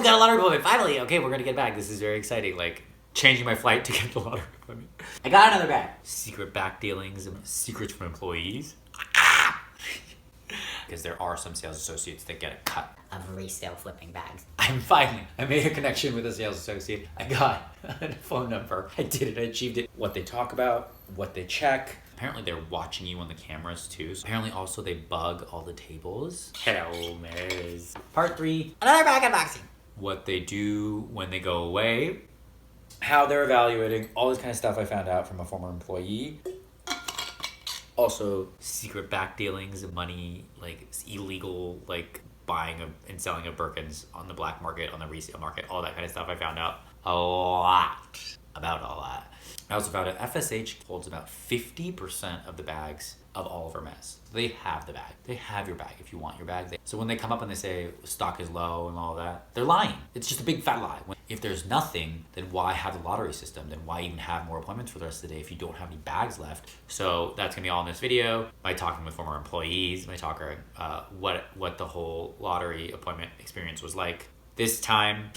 got a lottery appointment, finally. Okay, we're gonna get back. This is very exciting. Like, changing my flight to get the lottery appointment. I got another bag. Secret back dealings and secrets from employees. Because there are some sales associates that get a cut of resale flipping bags. I made a connection with a sales associate. I got a phone number. I did it, I achieved it. What they talk about, what they check. Apparently they're watching you on the cameras too. So apparently also they bug all the tables. Hello, Miz. Part 3, Another bag unboxing. what they do when they go away, how they're evaluating, all this kind of stuff I found out from a former employee. Also, secret back dealings of money, like illegal, like buying and selling of Birkins on the black market, on the resale market, all that kind of stuff. I found out a lot about all that. I also found out FSH holds about 50% of the bags of all of Hermes. They have the bag. They have your bag if you want your bag. So when they come up and they say stock is low and all that, they're lying. It's just a big fat lie. If there's nothing, then why have the lottery system? Then why even have more appointments for the rest of the day if you don't have any bags left? So that's gonna be all in this video. By talking with former employees, by talking what the whole lottery appointment experience was like. This time,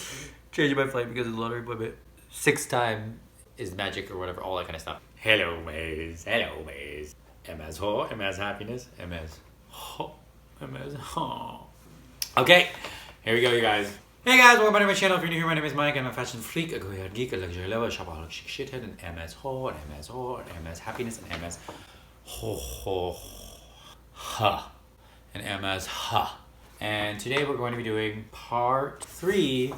changing my flight because of the lottery appointment. 6th time is magic or whatever, all that kind of stuff. Hello, Maze. Hello, Maze. MS ho, MS happiness, MS ho, MS ho. Okay, here we go, you guys. Hey guys, welcome back to my channel. If you're new here, my name is Mike. I'm a fashion freak, a go-yard geek, a luxury lover, shopaholic, chic shithead, and MS ho, and MS ho, and MS happiness, and MS ho ho ha, and MS ha. And today we're going to be doing part 3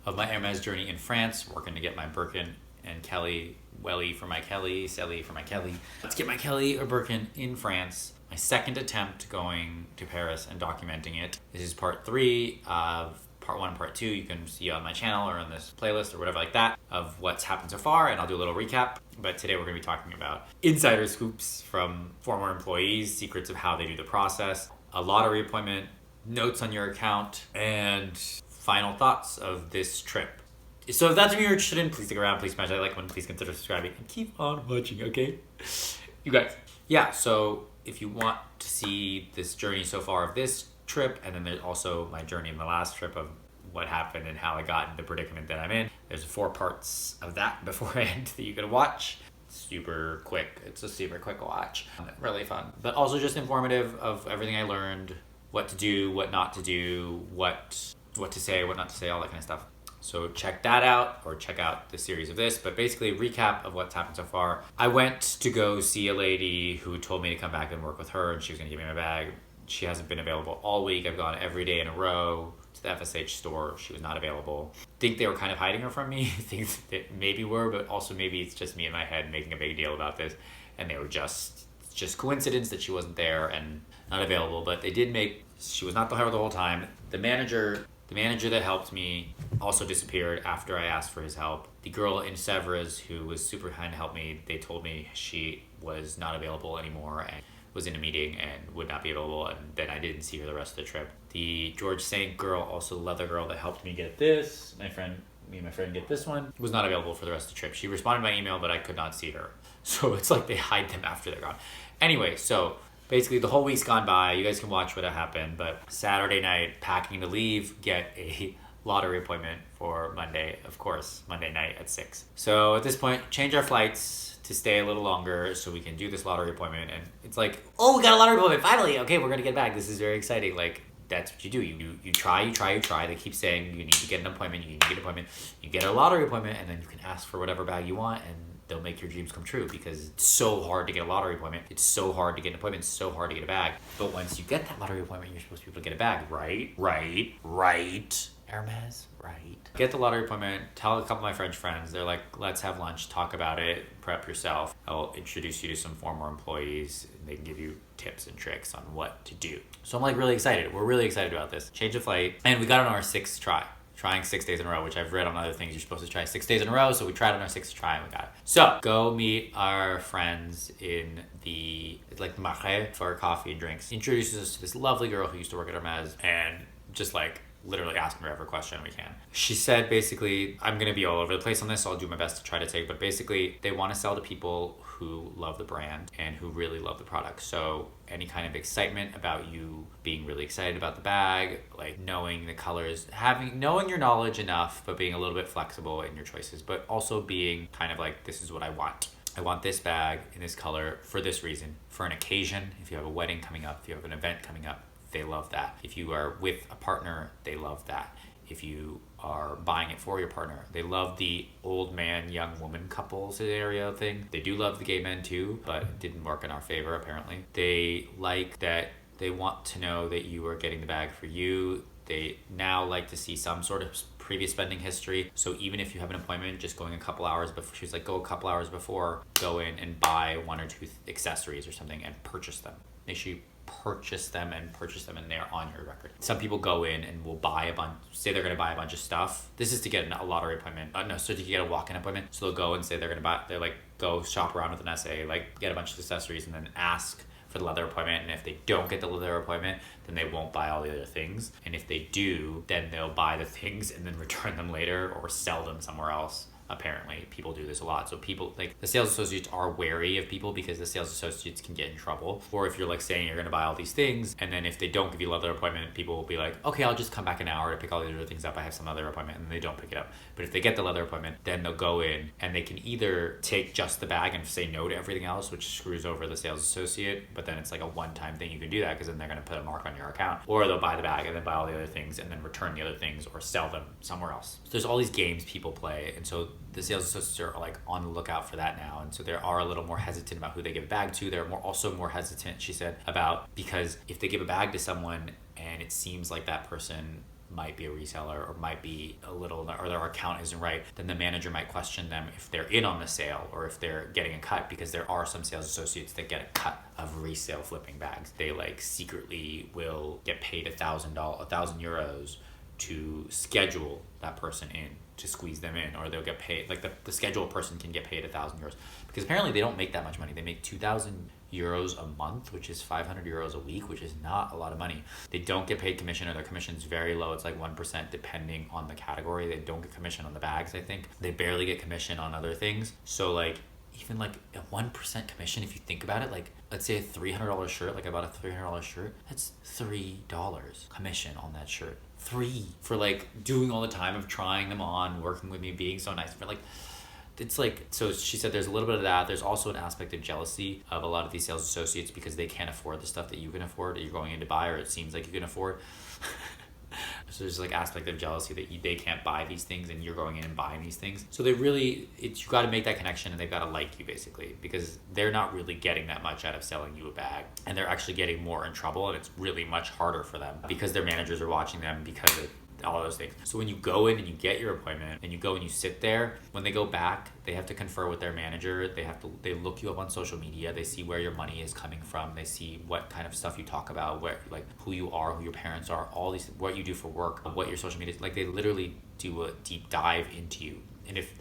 of my Hermes journey in France, working to get my Birkin and Kelly, Welly for my Kelly, Sally for my Kelly. Let's get my Kelly or Birkin in France. My second attempt going to Paris and documenting it. This is part 3 of part 1 and part 2. You can see on my channel or on this playlist or whatever like that of what's happened so far, and I'll do a little recap. But today we're gonna be talking about insider scoops from former employees, secrets of how they do the process, a lottery appointment, notes on your account, and final thoughts of this trip. So if that's what you're interested in, please stick around, please smash that like button, please consider subscribing, and keep on watching, okay? You guys. Yeah, so if you want to see this journey so far of this trip, and then there's also my journey in the last trip of what happened and how I got in the predicament that I'm in, there's 4 parts of that beforehand that you can watch. Super quick. It's a super quick watch. Really fun. But also just informative of everything I learned, what to do, what not to do, what to say, what not to say, all that kind of stuff. So check that out, or check out the series of this, but basically a recap of what's happened so far. I went to go see a lady who told me to come back and work with her, and she was gonna give me my bag. She hasn't been available all week. I've gone every day in a row to the FSH store. She was not available. Think they were kind of hiding her from me. Think that maybe were, but also maybe it's just me in my head making a big deal about this, and they were just coincidence that she wasn't there and not available. But they did make, she was not there the whole time. The manager that helped me also disappeared after I asked for his help. The girl in Sèvres who was super kind to help me, they told me she was not available anymore and was in a meeting and would not be available, and then I didn't see her the rest of the trip. The George Saint girl, also the leather girl that helped me get this, me and my friend get this one, was not available for the rest of the trip. She responded to my email, but I could not see her. So it's like they hide them after they're gone. Anyway, so basically the whole week's gone by. You guys can watch what happened, but Saturday night, packing to leave, get a lottery appointment for Monday, of course, Monday night at 6. So at this point, change our flights to stay a little longer so we can do this lottery appointment. And it's like, oh, we got a lottery appointment, finally. Okay, we're gonna get back. This is very exciting. Like, that's what you do. You try. They keep saying you need to get an appointment, you need to get an appointment. You get a lottery appointment, and then you can ask for whatever bag you want, and they'll make your dreams come true, because it's so hard to get a lottery appointment. It's so hard to get an appointment. It's so hard to get a bag. But once you get that lottery appointment, you're supposed to be able to get a bag, right? Hermes, right? Get the lottery appointment, tell a couple of my French friends. They're like, let's have lunch, talk about it, prep yourself. I'll introduce you to some former employees, and they can give you tips and tricks on what to do. So I'm like really excited. We're really excited about this. Change of flight, and we got on our 6th try. Trying 6 days in a row, which I've read on other things you're supposed to try 6 days in a row, so we tried on our 6th try and we got it. So go meet our friends in the Marais for coffee and drinks. Introduces us to this lovely girl who used to work at Hermes, and just like literally asking her every question we can. She said basically, I'm going to be all over the place on this, so I'll do my best to try to take, but basically they want to sell to people who love the brand and who really love the product. So any kind of excitement about you being really excited about the bag, like knowing the colors, knowing your knowledge enough, but being a little bit flexible in your choices, but also being kind of like, this is what I want. I want this bag in this color for this reason. For an occasion, if you have a wedding coming up, if you have an event coming up, they love that. If you are with a partner, they love that. If you are buying it for your partner, they love the old man, young woman couple scenario thing. They do love the gay men too, but it didn't work in our favor apparently. They like that, they want to know that you are getting the bag for you. They now like to see some sort of previous spending history. So even if you have an appointment, just going a couple hours before, she was like, go a couple hours before, go in and buy 1 or 2 accessories or something and purchase them. Make sure you purchase them and they're on your record. Some people go in and will buy a bunch, say they're going to buy a bunch of stuff. This is to get a lottery appointment. So to get a walk-in appointment. So they'll go and say they're going to buy, they're like, go shop around with an essay, like get a bunch of accessories and then ask for the leather appointment. And if they don't get the leather appointment, then they won't buy all the other things. And if they do, then they'll buy the things and then return them later or sell them somewhere else. Apparently people do this a lot. So people, like the sales associates are wary of people because the sales associates can get in trouble. Or if you're like saying you're going to buy all these things and then if they don't give you a leather appointment, people will be like, okay, I'll just come back an hour to pick all these other things up. I have some other appointment, and they don't pick it up. But if they get the leather appointment, then they'll go in and they can either take just the bag and say no to everything else, which screws over the sales associate, but then it's like a one-time thing. You can do that because then they're going to put a mark on your account. Or they'll buy the bag and then buy all the other things and then return the other things or sell them somewhere else. So there's all these games people play, and so the sales associates are like on the lookout for that now, and so they are a little more hesitant about who they give a bag to. They're also more hesitant, she said, about, because if they give a bag to someone and it seems like that person might be a reseller or might be a little, or their account isn't right, then the manager might question them if they're in on the sale or if they're getting a cut, because there are some sales associates that get a cut of resale flipping bags. They like secretly will get paid €1,000 to schedule that person in, to squeeze them in, or they'll get paid, like the scheduled person can get paid €1,000 because apparently they don't make that much money. They make €2,000 a month, which is €500 a week, which is not a lot of money. They don't get paid commission, or their commission's very low. It's like 1% depending on the category. They don't get commission on the bags, I think. They barely get commission on other things. So like even like a 1% commission, if you think about it, like let's say a $300 shirt, like I bought a $300 shirt, that's $3 commission on that shirt. 3 for like doing all the time of trying them on, working with me, being so nice. For like, it's like, so she said there's a little bit of that. There's also an aspect of jealousy of a lot of these sales associates because they can't afford the stuff that you can afford, that you're going in to buy, or it seems like you can afford. So there's like aspect of jealousy that they can't buy these things and you're going in and buying these things. So they really, you got to make that connection, and they've got to like you basically, because they're not really getting that much out of selling you a bag, and they're actually getting more in trouble, and it's really much harder for them because their managers are watching them, because of all those things. So when you go in and you get your appointment and you go and you sit there, when they go back, they have to confer with their manager. They look you up on social media. They see where your money is coming from. They see what kind of stuff you talk about, where, like who you are, who your parents are, all these, what you do for work, what your social media is. Like they literally do a deep dive into you. And if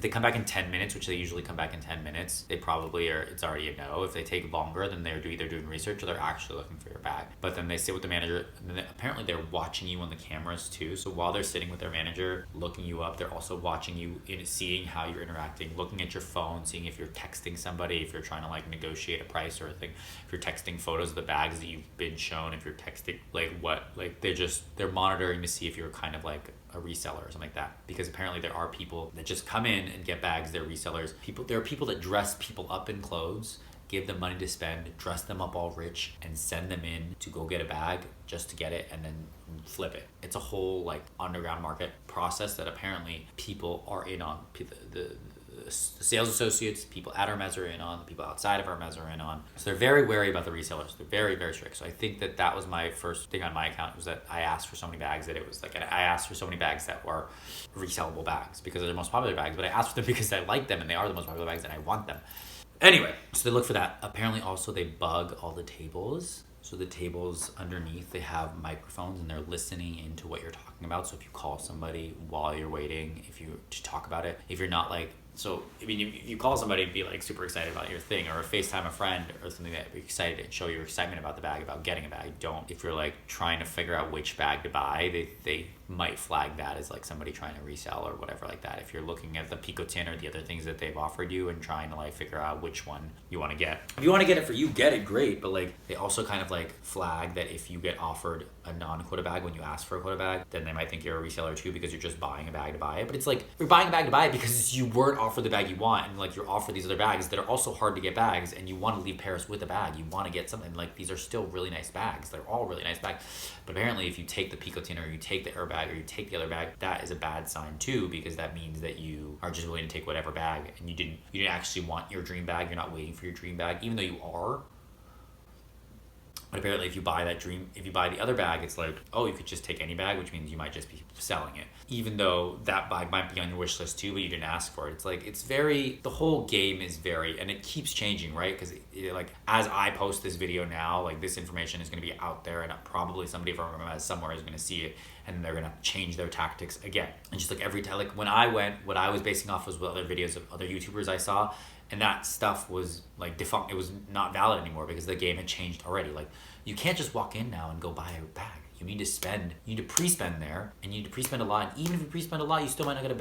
they come back in 10 minutes, which they usually come back in 10 minutes, they probably are, it's already a no. If they take longer, then they're either doing research or they're actually looking for your bag. But then they sit with the manager, and then apparently they're watching you on the cameras too. So while they're sitting with their manager, looking you up, they're also watching you, seeing how you're interacting, looking at your phone, seeing if you're texting somebody, if you're trying to like negotiate a price or a thing, if you're texting photos of the bags that you've been shown, if you're texting they're monitoring to see if you're kind of like a reseller or something like that, because apparently there are people that just come in and get bags. They're resellers. There are people that dress people up in clothes, give them money to spend, dress them up all rich, and send them in to go get a bag just to get it and then flip it. It's a whole like underground market process that apparently people are in on. The sales associates, people at Hermes are in on, the people outside of Hermes are in on. So they're very wary about the resellers. They're very, very strict. So I think that was my first thing on my account, was that I asked for so many bags that it was like, I asked for so many bags that were resellable bags because they're the most popular bags, but I asked for them because I like them and they are the most popular bags and I want them. Anyway, so they look for that. Apparently also they bug all the tables. So the tables underneath, they have microphones and they're listening into what you're talking about. So if you call somebody while you're waiting, to talk about it, if you're not like So, I mean, if you call somebody and be like super excited about your thing, or FaceTime a friend or something that be excited and show your excitement about the bag, about getting a bag. Don't, if you're like trying to figure out which bag to buy, they might flag that as like somebody trying to resell or whatever like that. If you're looking at the Picotin or the other things that they've offered you and trying to like figure out which one you want to get. If you want to get it for you, get it, great. But like they also kind of like flag that if you get offered a non-quota bag when you ask for a quota bag, then they might think you're a reseller too because you're just buying a bag to buy it. But it's like you're buying a bag to buy it because you weren't offered the bag you want, and like you're offered these other bags that are also hard to get bags, and you want to leave Paris with a bag. You want to get something like these are still really nice bags. They're all really nice bags. But apparently if you take the Picotin or you take the Air bag or you take the other bag, that is a bad sign too, because that means that you are just willing to take whatever bag and you didn't actually want your dream bag. You're not waiting for your dream bag, even though you are. But apparently if you buy the other bag, it's like, oh, you could just take any bag, which means you might just be selling it. Even though that bag might be on your wish list too, but you didn't ask for it. It's like, the whole game is and it keeps changing, right? Because like, as I post this video now, like this information is going to be out there and probably somebody from Hermès somewhere is going to see it and they're going to change their tactics again. And just like every time, like when I went, what I was basing off was what other videos of other YouTubers I saw. And that stuff was like defunct. It was not valid anymore because the game had changed already. Like you can't just walk in now and go buy a bag. You need to pre-spend there, and you need to pre-spend a lot. And even if you pre-spend a lot, you still might not get a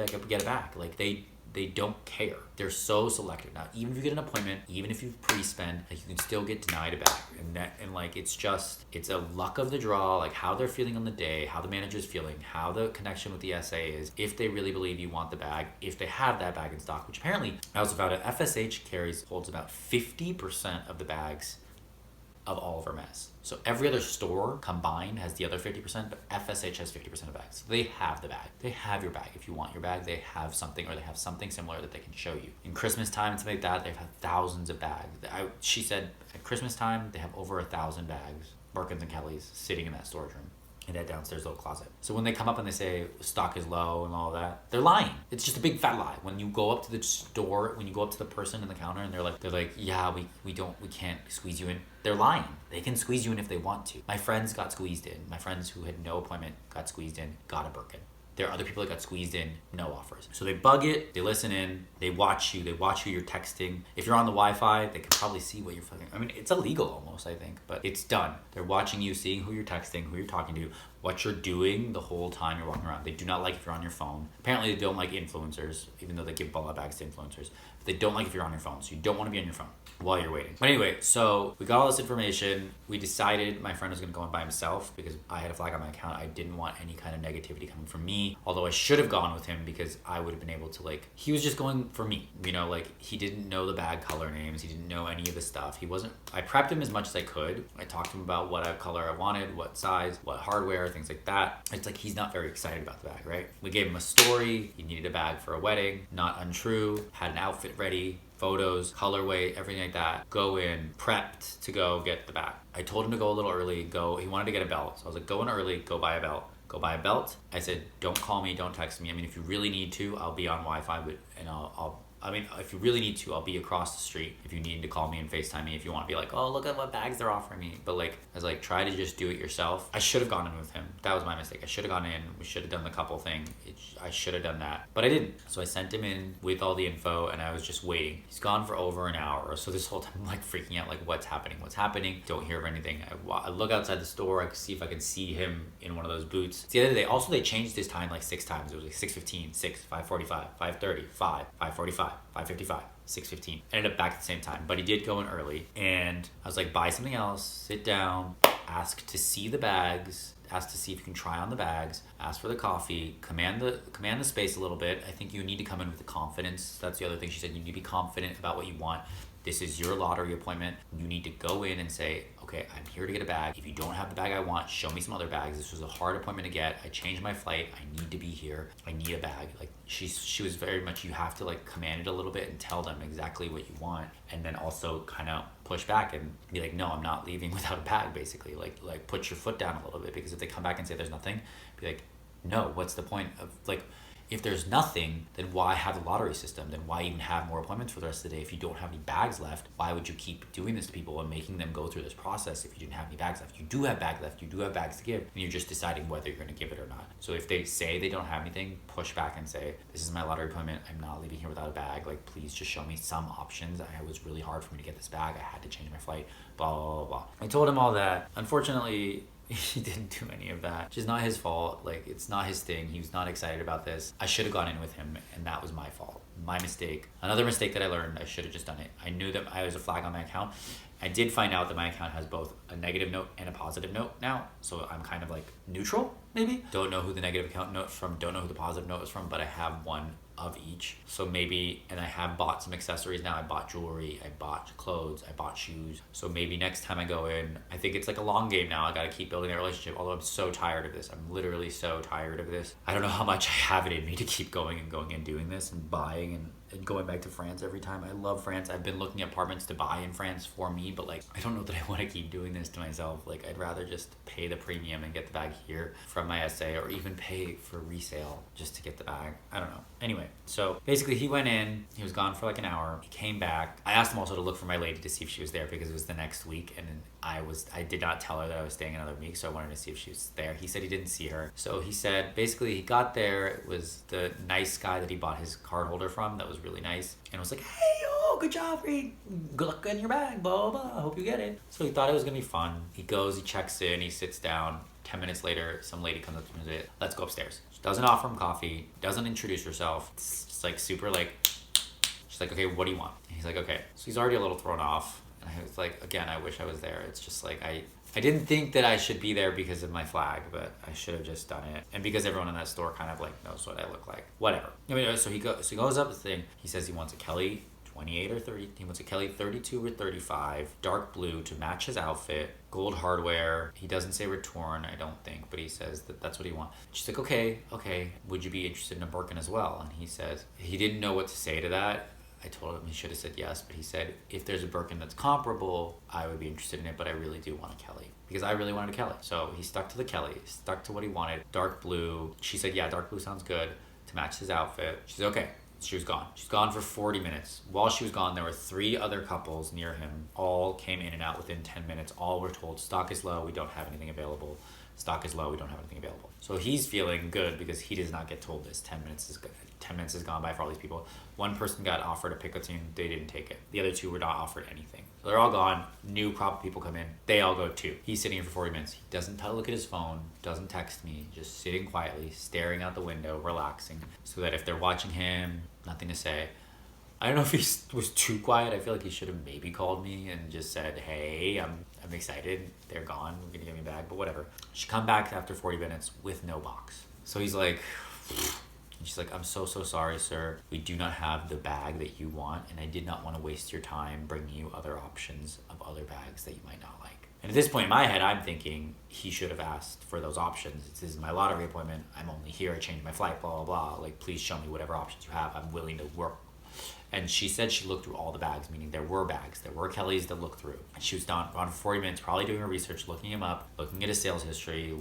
bag. Like they don't care. They're so selective now. Even if you get an appointment, even if you pre-spend, like you can still get denied a bag. And like it's a luck of the draw, like how they're feeling on the day, how the manager's feeling, how the connection with the SA is, if they really believe you want the bag, if they have that bag in stock, which apparently I also found out FSH holds about 50% of the bags of all of Hermes. So every other store combined has the other 50%, but FSH has 50% of bags. So they have the bag. They have your bag. If you want your bag, they have something, or they have something similar that they can show you. In Christmas time and something like that, they've had thousands of bags. She said at Christmas time, they have over 1,000 bags, Birkins and Kellys, sitting in that storage room, in that downstairs little closet. So when they come up and they say stock is low and all that, they're lying. It's just a big fat lie. When you go up to the store, when you go up to the person in the counter and they're like, yeah, we can't squeeze you in. They're lying. They can squeeze you in if they want to. My friends got squeezed in. My friends who had no appointment got squeezed in, got a Birkin. There are other people that got squeezed in, no offers. So they bug it, they listen in, they watch you, you're texting. If you're on the Wi-Fi, they can probably see what you're fucking, I mean, it's illegal almost, I think, but it's done. They're watching you, seeing who you're texting, who you're talking to, what you're doing the whole time you're walking around. They do not like if you're on your phone. Apparently they don't like influencers, even though they give bullet bags to influencers. But they don't like if you're on your phone, so you don't want to be on your phone while you're waiting. But anyway, so we got all this information. We decided my friend was going to go in by himself because I had a flag on my account. I didn't want any kind of negativity coming from me, although I should have gone with him because I would have been able to, like, he was just going for me, you know, like he didn't know the bag color names. He didn't know any of the stuff. I prepped him as much as I could. I talked to him about what color I wanted, what size, what hardware, things like that. It's like he's not very excited about the bag, right? We gave him a story. He needed a bag for a wedding, not untrue, had an outfit ready, photos, colorway, everything like that. Go in, prepped to go get the bag. I told him to go a little early, he wanted to get a belt. So I was like, go in early, go buy a belt. Go buy a belt. I said, don't call me, don't text me. I mean, if you really need to, I'll be on Wi-Fi, if you really need to, I'll be across the street if you need to call me and FaceTime me if you want to be like, oh, look at what bags they're offering me. But like, I was like, try to just do it yourself. I should have gone in with him. That was my mistake. I should have gone in. We should have done the couple thing. I should have done that. But I didn't. So I sent him in with all the info and I was just waiting. He's gone for over an hour. So this whole time I'm like freaking out, like what's happening? Don't hear of anything. I look outside the store. I can see if I can see him in one of those boots. The other day, also they changed his time like 6 times. It was like 6:15, 6, 5:45, 5:30, 5, 5:45, 5:55, 6:15. Ended up back at the same time, but he did go in early. And I was like, buy something else, sit down, ask to see the bags, ask to see if you can try on the bags, ask for the coffee, command the space a little bit. I think you need to come in with the confidence. That's the other thing she said. You need to be confident about what you want. This is your lottery appointment. You need to go in and say, okay, I'm here to get a bag. If you don't have the bag I want, show me some other bags. This was a hard appointment to get. I changed my flight. I need to be here. I need a bag. Like she was very much, you have to like command it a little bit and tell them exactly what you want. And then also kind of push back and be like, no, I'm not leaving without a bag, basically. Like put your foot down a little bit, because if they come back and say there's nothing, be like, no, what's the point of, like, if there's nothing, then why have the lottery system? Then why even have more appointments for the rest of the day? If you don't have any bags left, why would you keep doing this to people and making them go through this process if you didn't have any bags left? You do have bags left, you do have bags to give, and you're just deciding whether you're going to give it or not. So if they say they don't have anything, push back and say, this is my lottery appointment, I'm not leaving here without a bag, like please just show me some options. It was really hard for me to get this bag, I had to change my flight, blah blah blah blah. I told him all that. Unfortunately, he didn't do any of that, which is not his fault. Like, it's not his thing. He was not excited about this. I should have gone in with him, and that was my fault, my mistake. Another mistake that I learned, I should have just done it. I knew that I was a flag on my account. I did find out that my account has both a negative note and a positive note now, so I'm kind of like neutral, maybe. Don't know who the negative account note's from, don't know who the positive note is from, but I have one of each. So maybe, and I have bought some accessories now. I bought jewelry, I bought clothes, I bought shoes. So maybe next time I go in, I think it's like a long game now. I gotta keep building that relationship, although I'm so tired of this. I'm literally so tired of this. I don't know how much I have it in me to keep going and doing this and buying and going back to France every time. I love France. I've been looking at apartments to buy in France for me, but like, I don't know that I want to keep doing this to myself. Like, I'd rather just pay the premium and get the bag here from my SA, or even pay for resale just to get the bag. I don't know. Anyway, so basically he went in, he was gone for like an hour, he came back. I asked him also to look for my lady to see if she was there because it was the next week, and I did not tell her that I was staying another week, so I wanted to see if she was there. He said he didn't see her. So he said, basically he got there, it was the nice guy that he bought his card holder from that was really nice, and was like, hey, oh, good job, Reed. Good luck in your bag, blah, blah, blah. I hope you get it. So he thought it was gonna be fun. He goes, he checks in, he sits down. 10 minutes later, some lady comes up to him and says, let's go upstairs. She doesn't offer him coffee, doesn't introduce herself. It's just like super like, she's like, okay, what do you want? And he's like, okay. So he's already a little thrown off. And I was like, again, I wish I was there. It's just like, I didn't think that I should be there because of my flag, but I should have just done it. And because everyone in that store kind of like knows what I look like. Whatever. I mean, so he goes up the thing. He says he wants a Kelly 28 or 30. He wants a Kelly 32 or 35, dark blue to match his outfit, gold hardware. He doesn't say return, I don't think, but he says that that's what he wants. She's like, okay, would you be interested in a Birkin as well? And he says, he didn't know what to say to that. I told him he should have said yes, but he said, if there's a Birkin that's comparable, I would be interested in it, but I really do want a Kelly. Because I really wanted a Kelly. So he stuck to the Kelly, stuck to what he wanted. Dark blue. She said, yeah, dark blue sounds good to match his outfit. She said, okay. She was gone. She's gone for 40 minutes. While she was gone, there were 3 other couples near him. All came in and out within 10 minutes. All were told, stock is low, we don't have anything available. Stock is low, we don't have anything available. So he's feeling good because he does not get told this. 10 minutes is good. 10 minutes has gone by for all these people. One person got offered a pickup team, they didn't take it. The other 2 were not offered anything. So they're all gone. New crop of people come in, they all go too. He's sitting here for 40 minutes. He doesn't look at his phone, doesn't text me, just sitting quietly, staring out the window, relaxing, so that if they're watching him, nothing to say. I don't know if he was too quiet. I feel like he should have maybe called me and just said, hey, I'm excited. They're gone. We're going to give me a bag, but whatever. She come back after 40 minutes with no box. So he's like, and she's like, I'm so sorry, sir. We do not have the bag that you want, and I did not want to waste your time bringing you other options of other bags that you might not like. And at this point in my head, I'm thinking he should have asked for those options. This is my lottery appointment. I'm only here. I changed my flight, blah, blah, blah. Like, please show me whatever options you have. I'm willing to work. And she said she looked through all the bags, meaning there were bags. There were Kellys to look through. And she was gone for 40 minutes, probably doing her research, looking him up, looking at his sales history,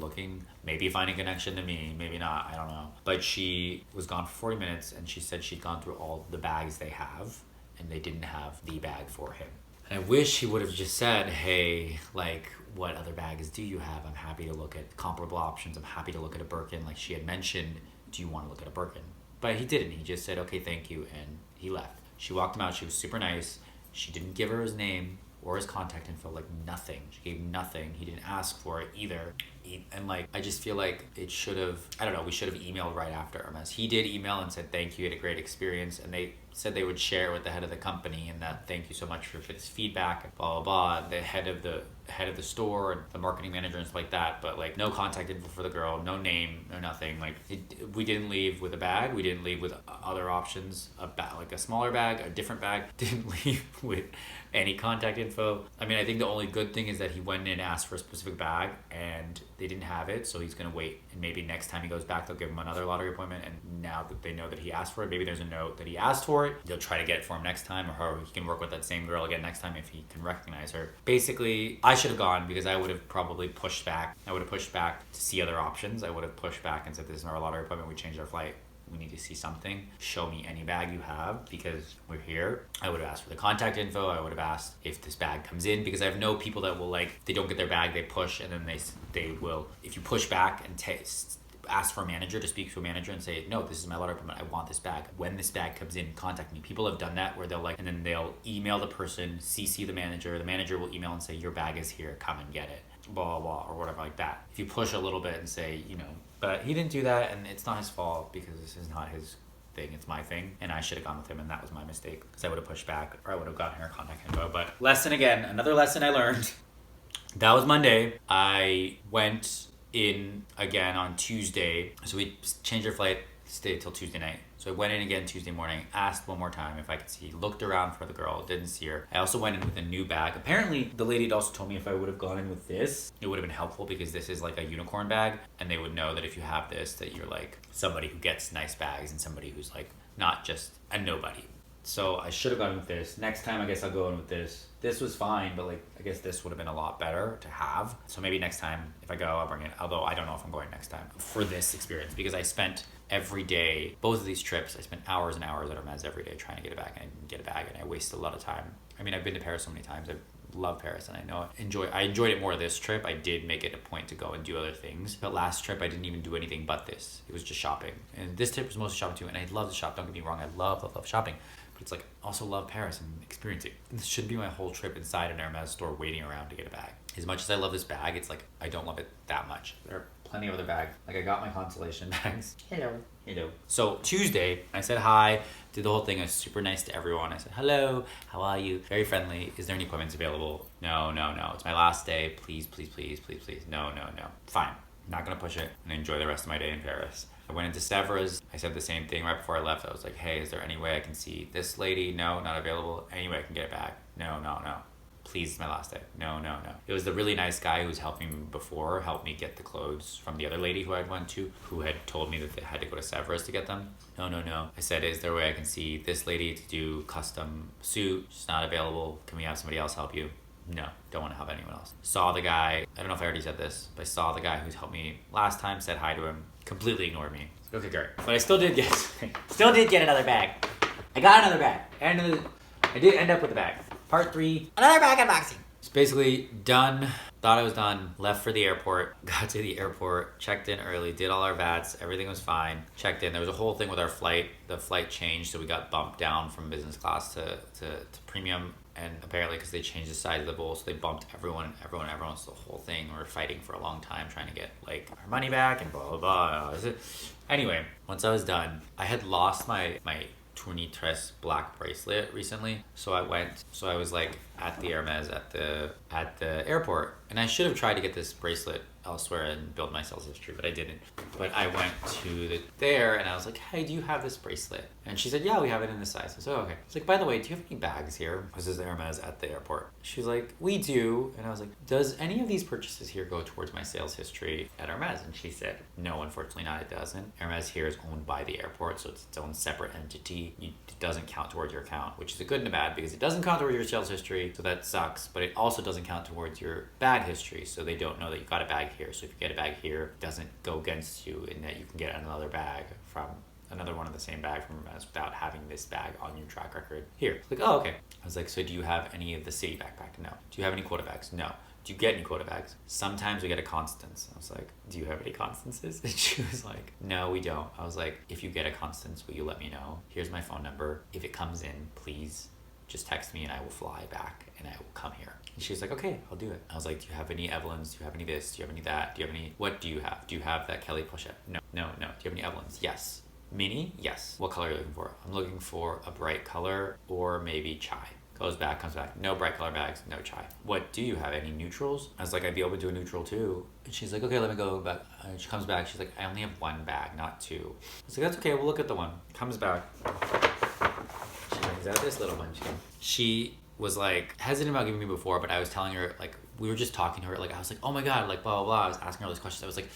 maybe finding a connection to me, maybe not, I don't know. But she was gone for 40 minutes, and she said she'd gone through all the bags they have, and they didn't have the bag for him. And I wish he would have just said, hey, like, what other bags do you have? I'm happy to look at comparable options. I'm happy to look at a Birkin. Like she had mentioned, do you want to look at a Birkin? But he didn't. He just said, okay, thank you, and he left. She walked him out. She was super nice. She didn't give her his name or his contact info, like nothing. She gave nothing. He didn't ask for it either. And like, I just feel like it should have, I don't know, we should have emailed right after Hermes. He did email and said, thank you, you had a great experience. And they said they would share with the head of the company and that thank you so much for this feedback, blah, blah, blah. The head of the store and the marketing manager and stuff like that. But like no contact info for the girl, no name, no nothing. Like we didn't leave with a bag. We didn't leave with other options, like a smaller bag, a different bag. Didn't leave with any contact info. I mean, I think the only good thing is that he went in and asked for a specific bag and they didn't have it, so he's gonna wait, and maybe next time he goes back they'll give him another lottery appointment, and now that they know that he asked for it, maybe there's a note that he asked for it, they'll try to get it for him next time, or he can work with that same girl again next time if he can recognize her. Basically, I should have gone because I would have probably pushed back. I would have pushed back to see other options. I would have pushed back and said, this is our lottery appointment, we changed our flight. we need to see something. Show me any bag you have because we're here. I would have asked for the contact info. I would have asked if this bag comes in because I have no people that will like, they don't get their bag, they push, and then they will, if you push back and ask for a manager, to speak to a manager and say, no, this is my letter of permit, I want this bag. When this bag comes in, contact me. People have done that where they'll like, and then they'll email the person, CC the manager will email and say, your bag is here, come and get it, blah, blah, blah, or whatever like that. If you push a little bit and say, you know, but he didn't do that, and it's not his fault because this is not his thing, it's my thing, and I should have gone with him, and that was my mistake because I would have pushed back or I would have gotten her contact info. But another lesson I learned. That was Monday. I went in again on Tuesday. So we changed our flight, stayed till Tuesday night. So I went in again Tuesday morning, asked one more time if I could see, looked around for the girl, didn't see her. I also went in with a new bag. Apparently the lady had also told me if I would have gone in with this, it would have been helpful because this is like a unicorn bag, and they would know that if you have this, that you're like somebody who gets nice bags and somebody who's like not just a nobody. So I should have gone with this. Next time, I guess I'll go in with this. This was fine, but like, I guess this would have been a lot better to have. So maybe next time, if I go, I'll bring it. Although I don't know if I'm going next time for this experience because I spent every day, both of these trips, I spent hours and hours at Hermes every day trying to get a bag, and I didn't get a bag, and I wasted a lot of time. I mean, I've been to Paris so many times. I love Paris, and I know I enjoyed it more this trip. I did make it a point to go and do other things, but last trip I didn't even do anything but this. It was just shopping, and this trip was mostly shopping too, and I love to shop, don't get me wrong, I love shopping, but it's like also love Paris and experiencing. This shouldn't be my whole trip inside an Hermes store waiting around to get a bag. As much as I love this bag, it's like I don't love it that much. There are plenty of other bags. Like I got my consolation bags. Hello. So Tuesday, I said hi, did the whole thing. I was super nice to everyone. I said, hello, how are you? Very friendly. Is there any appointments available? No. It's my last day. Please. No. Fine. Not gonna push it and enjoy the rest of my day in Paris. I went into Sèvres. I said the same thing right before I left. I was like, hey, is there any way I can see this lady? No, not available. Any way I can get it back? No. Please, it's my last day. No. It was the really nice guy who was helping me before, helped me get the clothes from the other lady who I'd went to, who had told me that they had to go to Sèvres to get them. No. I said, is there a way I can see this lady to do custom suit? She's not available. Can we have somebody else help you? No, don't want to help anyone else. Saw the guy, I don't know if I already said this, but I saw the guy who's helped me last time, said hi to him, completely ignored me. Okay, great. But I still did get another bag. I got another bag. And I did end up with a bag. Part 3. Another bag unboxing. It's basically done. Thought I was done. Left for the airport. Got to the airport. Checked in early. Did all our VATs. Everything was fine. Checked in. There was a whole thing with our flight. The flight changed, so we got bumped down from business class to premium. And apparently, because they changed the size of the bowl, so they bumped everyone. So the whole thing. We were fighting for a long time trying to get like our money back and blah blah blah. Anyway, once I was done, I had lost my 23 black bracelet recently, so I was like at the Hermes at the airport, and I should have tried to get this bracelet elsewhere and build my sales history, but I didn't. But I went to there and I was like, hey, do you have this bracelet? And she said, yeah, we have it in this size. I said, oh, okay. I was like, by the way, do you have any bags here? This is Hermes at the airport. She's like, we do. And I was like, does any of these purchases here go towards my sales history at Hermes? And she said, no, unfortunately not, it doesn't. Hermes here is owned by the airport, so it's its own separate entity. It doesn't count towards your account, which is a good and a bad, because it doesn't count towards your sales history, so that sucks, but it also doesn't count towards your bag history, so they don't know that you got a bag here. So if you get a bag here, it doesn't go against you in that you can get another bag from another one of the same bag from Hermes without having this bag on your track record here. Like, oh, okay. I was like, so do you have any of the city backpack? No. Do you have any quota bags? No. Do you get any quota bags? Sometimes we get a Constance. I was like, do you have any Constances? And she was like, no, we don't. I was like, if you get a Constance, will you let me know? Here's my phone number. If it comes in, please just text me and I will fly back and I will come here. And she was like, okay, I'll do it. I was like, do you have any Evelyns? Do you have any this? Do you have any that? Do you have any, what do you have? Do you have that Kelly Pochette? No. Do you have any Evelyns? Yes. Mini? Yes. What color are you looking for? I'm looking for a bright color or maybe chai. Goes back, comes back. No bright color bags, no chai. What do you have? Any neutrals? I was like, I'd be open to a neutral too. And she's like, okay, let me go back. And she comes back. She's like, I only have one bag, not two. I was like, that's okay. We'll look at the one. Comes back. She brings out this little bunch. She was like hesitant about giving me before, but I was telling her, like, we were just talking to her, like, I was like, oh my God, like, blah, blah, blah. I was asking her all these questions. I was like,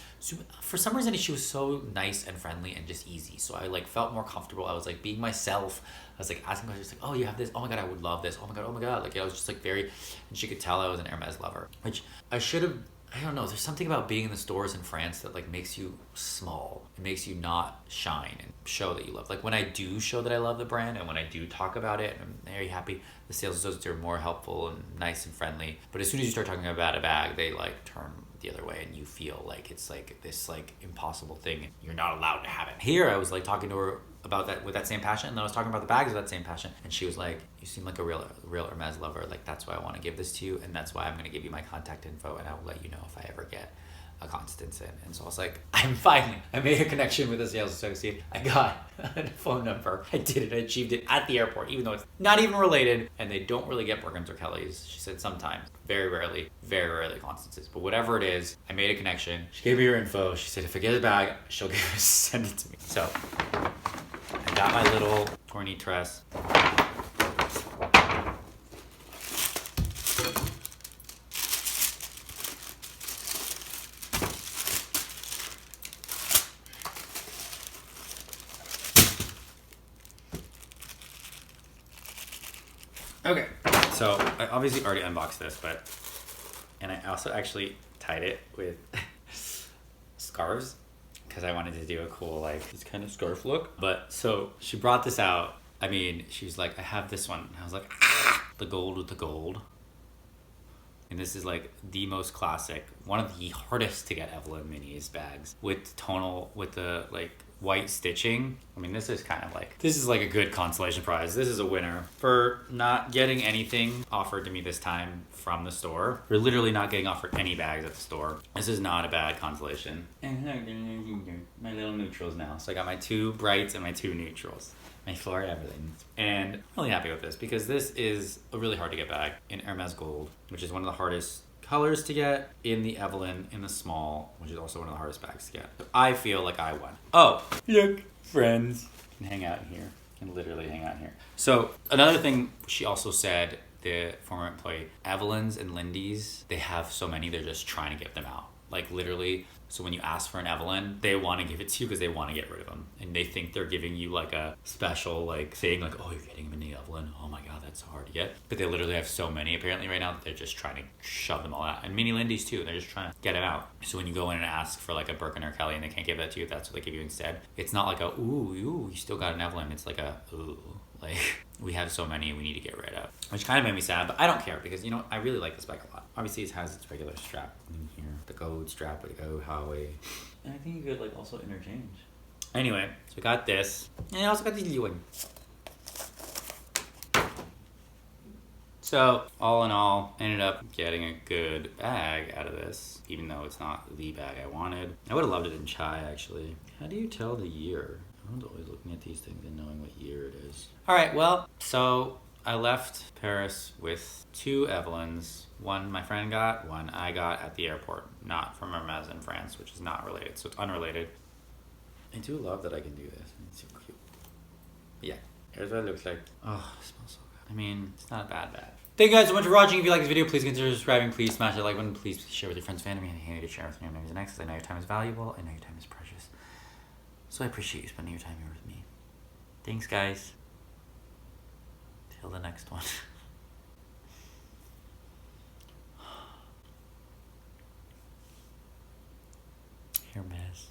for some reason, she was so nice and friendly and just easy. So I like felt more comfortable. I was like being myself. I was like asking questions, like, oh, you have this? Oh my God, I would love this. Oh my God. Like, I was just like very, and she could tell I was an Hermes lover, which I should have I don't know, there's something about being in the stores in France that like makes you small. It makes you not shine and show that you love. Like when I do show that I love the brand and when I do talk about it, I'm very happy. The sales associates are more helpful and nice and friendly. But as soon as you start talking about a bag, they like turn the other way and you feel like it's like this like impossible thing and you're not allowed to have it. Here I was like talking to her about that with that same passion, and then I was talking about the bags with that same passion, and she was like, you seem like a real Hermes lover, like that's why I want to give this to you, and that's why I'm going to give you my contact info, and I will let you know if I ever get a Constance in. And so I was like, I made a connection with a sales associate. I got a phone number. I did it. I achieved it at the airport, even though it's not even related. And they don't really get Birkins or Kellys. She said sometimes, very rarely Constances. But whatever it is, I made a connection. She gave me her info. She said, if I get a bag, she'll send it to me. So I got my little tournitresse. Okay, so I obviously already unboxed this, and I also actually tied it with scarves because I wanted to do a cool, like, this kind of scarf look. But so she brought this out. I mean, she was like, I have this one. And I was like, the gold with the gold. And this is like the most classic, one of the hardest to get Evelyn minis bags with tonal, with the like white stitching. I mean, this is like a good consolation prize. This is a winner for not getting anything offered to me this time from the store. We're literally not getting offered any bags at the store. This is not a bad consolation. My little neutrals now. So I got my 2 brights and my 2 neutrals. My 4 everything. And I'm really happy with this because this is a really hard to get bag in Hermes Gold, which is one of the hardest colors to get in the Evelyn in the small, which is also one of the hardest bags to get. So I feel like I won. Oh, look, friends. You can hang out in here. You can literally hang out here. So another thing she also said, the former employee, Evelyn's and Lindy's, they have so many, they're just trying to get them out. Like literally, so when you ask for an Evelyn, they want to give it to you because they want to get rid of them. And they think they're giving you like a special like thing, like, oh, you're getting a mini Evelyn. Oh my God, that's so hard to get. But they literally have so many apparently right now that they're just trying to shove them all out. And mini Lindy's too, they're just trying to get them out. So when you go in and ask for like a Birkin or Kelly and they can't give that to you, that's what they give you instead. It's not like a, ooh, you still got an Evelyn. It's like a, ooh, like we have so many we need to get rid of. Which kind of made me sad, but I don't care because, you know, I really like this bag a lot. Obviously it has its regular strap in here. The gold strap with the go Huawei. And I think you could like also interchange. Anyway, so we got this. And I also got the Lewin. So all in all, I ended up getting a good bag out of this, even though it's not the bag I wanted. I would have loved it in chai actually. How do you tell the year? I'm always looking at these things and knowing what year it is. All right, well, so I left Paris with 2 Evelyns. One my friend got, one I got at the airport, not from Hermes in France, which is not related, so it's unrelated. I do love that I can do this. It's so cute. Yeah, here's what it looks like. Oh, it smells so good. I mean, it's not a bad bag. Thank you guys so much for watching. If you like this video, please consider subscribing. Please smash that like button. Please share with your friends, family, and handy to share with your enemies next. I know your time is valuable. I know your time is precious. So I appreciate you spending your time here with me. Thanks, guys. Till the next one. Hermes.